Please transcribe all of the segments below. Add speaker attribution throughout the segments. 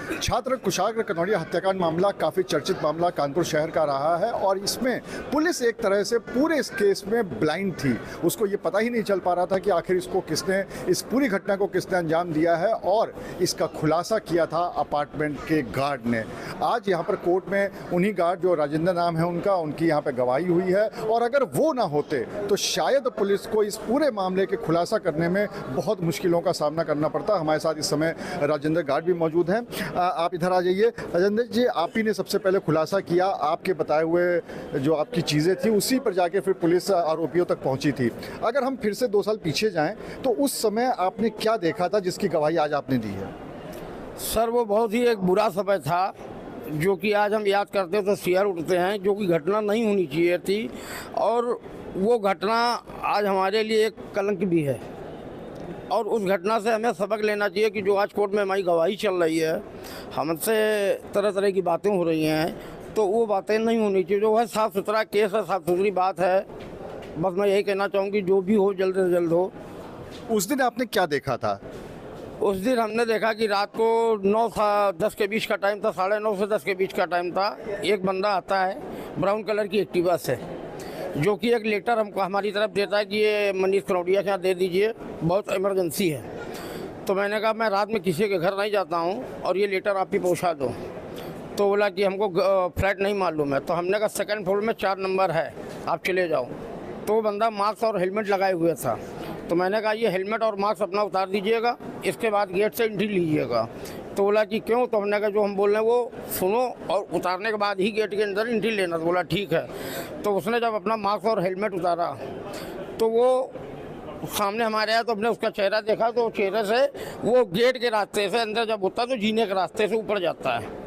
Speaker 1: छात्र कुशाग्र कनौरिया हत्याकांड मामला काफ़ी चर्चित मामला कानपुर शहर का रहा है और इसमें पुलिस एक तरह से पूरे इस केस में ब्लाइंड थी। उसको ये पता ही नहीं चल पा रहा था कि आखिर इस पूरी घटना को किसने अंजाम दिया है और इसका खुलासा किया था अपार्टमेंट के गार्ड ने। आज यहाँ पर कोर्ट में उन्हीं गार्ड जो राजेंद्र नाम है उनकी यहाँ पर गवाही हुई है और अगर वो ना होते तो शायद पुलिस को इस पूरे मामले के खुलासा करने में बहुत मुश्किलों का सामना करना पड़ता। हमारे साथ इस समय राजेंद्र गार्ड भी मौजूद हैं। आप इधर आ जाइए। राजेंद्र जी, आप ही ने सबसे पहले खुलासा किया, आपके बताए हुए जो आपकी चीज़ें थी उसी पर जाके फिर पुलिस आरोपियों तक पहुंची थी। अगर हम फिर से 2 साल पीछे जाएं तो उस समय आपने क्या देखा था जिसकी गवाही आज आपने दी है?
Speaker 2: सर, वो बहुत ही एक बुरा समय था जो कि आज हम याद करते तो सिर उठते हैं, जो कि घटना नहीं होनी चाहिए थी और वो घटना आज हमारे लिए एक कलंक भी है और उस घटना से हमें सबक लेना चाहिए कि जो आज कोर्ट में हमारी गवाही चल रही है, हमसे तरह तरह की बातें हो रही हैं, तो वो बातें नहीं होनी चाहिए। जो है साफ़ सुथरा केस है, साफ़ सुथरी बात है। बस मैं यही कहना चाहूँगी जो भी हो जल्द से जल्द हो।
Speaker 1: उस दिन आपने क्या देखा था?
Speaker 2: उस दिन हमने देखा कि रात को 9-10 के बीच का टाइम था, 9:30 से 10 के बीच का टाइम था। एक बंदा आता है ब्राउन कलर की एक्टिवा से, जो कि एक लेटर हमको हमारी तरफ देता है कि ये मनीष कनौरिया के यहाँ दे दीजिए, बहुत इमरजेंसी है। तो मैंने कहा मैं रात में किसी के घर नहीं जाता हूँ और ये लेटर आप ही पहुँचा दो। तो बोला कि हमको फ्लैट नहीं मालूम है। तो हमने कहा 2nd फ्लोर में 4 नंबर है, आप चले जाओ। तो बंदा मास्क और हेलमेट लगाए हुए था। तो मैंने कहा ये हेलमेट और मास्क अपना उतार दीजिएगा, इसके बाद गेट से एंट्री लीजिएगा। तो बोला कि क्यों? तो हमने कहा जो हम बोल रहे हैं वो सुनो और उतारने के बाद ही गेट के अंदर एंट्री लेना। तो बोला ठीक है। तो उसने जब अपना मास्क और हेलमेट उतारा तो वो सामने हमारे आया, तो हमने उसका चेहरा देखा। तो चेहरे से वो गेट के रास्ते से अंदर जब होता है तो जीने के रास्ते से ऊपर जाता है।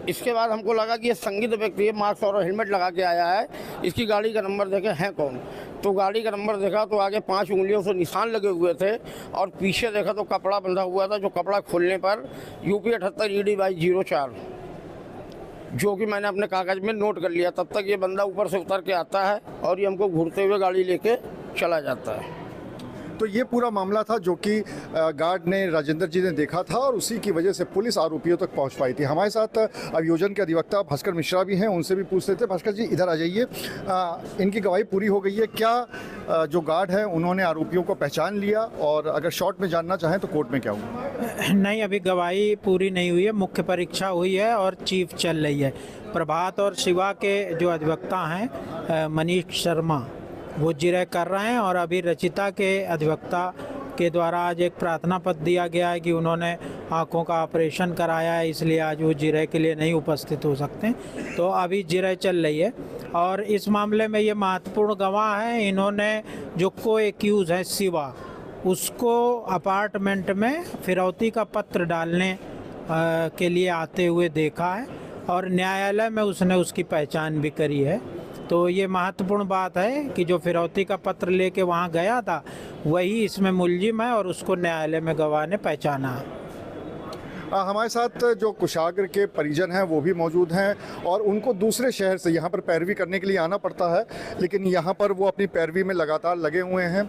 Speaker 2: इसके बाद हमको लगा कि ये संदिग्ध व्यक्ति है, मास्क और हेलमेट लगा के आया है, इसकी गाड़ी का नंबर देखे हैं कौन। तो गाड़ी का नंबर देखा तो आगे 5 उंगलियों से निशान लगे हुए थे और पीछे देखा तो कपड़ा बंधा हुआ था, जो कपड़ा खोलने पर UP 78 ED/04, जो कि मैंने अपने कागज़ में नोट कर लिया। तब तक ये बंदा ऊपर से उतर के आता है और ये हमको घूरते हुए गाड़ी लेके चला जाता है।
Speaker 1: तो ये पूरा मामला था जो कि गार्ड ने राजेंद्र जी ने देखा था और उसी की वजह से पुलिस आरोपियों तक पहुंच पाई थी। हमारे साथ अभियोजन के अधिवक्ता भास्कर मिश्रा भी हैं, उनसे भी पूछ लेते हैं। भास्कर जी, इधर आ जाइए। इनकी गवाही पूरी हो गई है क्या? जो गार्ड है उन्होंने आरोपियों को पहचान लिया और अगर शॉर्ट में जानना चाहें तो कोर्ट में क्या हुआ?
Speaker 3: नहीं, अभी गवाही पूरी नहीं हुई है। मुख्य परीक्षा हुई है और चीफ चल रही है। प्रभात और शिवा के जो अधिवक्ता हैं मनीष शर्मा, वो जिरह कर रहे हैं और अभी रचिता के अधिवक्ता के द्वारा आज एक प्रार्थना पत्र दिया गया है कि उन्होंने आंखों का ऑपरेशन कराया है, इसलिए आज वो जिरह के लिए नहीं उपस्थित हो सकते। तो अभी जिरह चल रही है और इस मामले में ये महत्वपूर्ण गवाह हैं। इन्होंने जो को एक्यूज है शिवा, उसको अपार्टमेंट में फिरौती का पत्र डालने के लिए आते हुए देखा है और न्यायालय में उसने उसकी पहचान भी करी है। तो ये महत्वपूर्ण बात है कि जो फिरौती का पत्र लेके वहाँ गया था वही इसमें मुलजिम है और उसको न्यायालय में गवाह ने पहचाना है।
Speaker 1: हमारे साथ जो कुशाग्र के परिजन हैं वो भी मौजूद हैं और उनको दूसरे शहर से यहाँ पर पैरवी करने के लिए आना पड़ता है, लेकिन यहाँ पर वो अपनी पैरवी में लगातार लगे हुए हैं।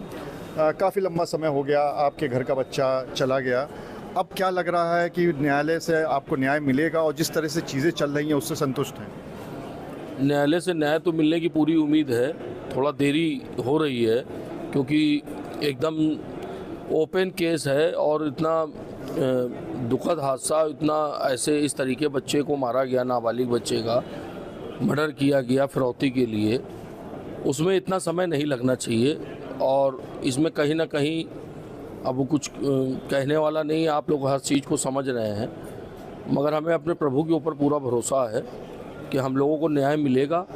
Speaker 1: काफ़ी लंबा समय हो गया, आपके घर का बच्चा चला गया। अब क्या लग रहा है कि न्यायालय से आपको न्याय मिलेगा और जिस तरह से चीज़ें चल रही हैं उससे संतुष्ट हैं?
Speaker 4: न्यायालय से न्याय तो मिलने की पूरी उम्मीद है। थोड़ा देरी हो रही है क्योंकि एकदम ओपन केस है और इतना दुखद हादसा, इतना ऐसे इस तरीके बच्चे को मारा गया, नाबालिग बच्चे का मर्डर किया गया फिरौती के लिए, उसमें इतना समय नहीं लगना चाहिए। और इसमें कहीं ना कहीं अब कुछ कहने वाला नहीं, आप लोग हर चीज़ को समझ रहे हैं, मगर हमें अपने प्रभु के ऊपर पूरा भरोसा है कि हम लोगों को न्याय मिलेगा।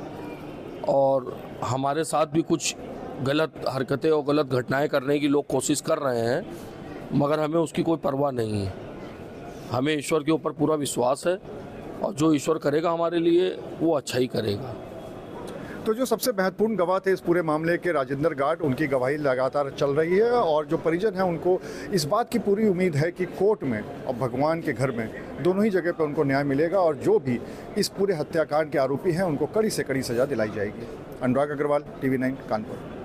Speaker 4: और हमारे साथ भी कुछ गलत हरकतें और गलत घटनाएं करने की लोग कोशिश कर रहे हैं, मगर हमें उसकी कोई परवाह नहीं है। हमें ईश्वर के ऊपर पूरा विश्वास है और जो ईश्वर करेगा हमारे लिए वो अच्छा ही करेगा।
Speaker 1: तो जो सबसे महत्वपूर्ण गवाह थे इस पूरे मामले के राजेंद्र गार्ड, उनकी गवाही लगातार चल रही है और जो परिजन हैं उनको इस बात की पूरी उम्मीद है कि कोर्ट में और भगवान के घर में दोनों ही जगह पर उनको न्याय मिलेगा और जो भी इस पूरे हत्याकांड के आरोपी हैं उनको कड़ी से कड़ी सज़ा दिलाई जाएगी। अनुराग अग्रवाल, TV9 कानपुर।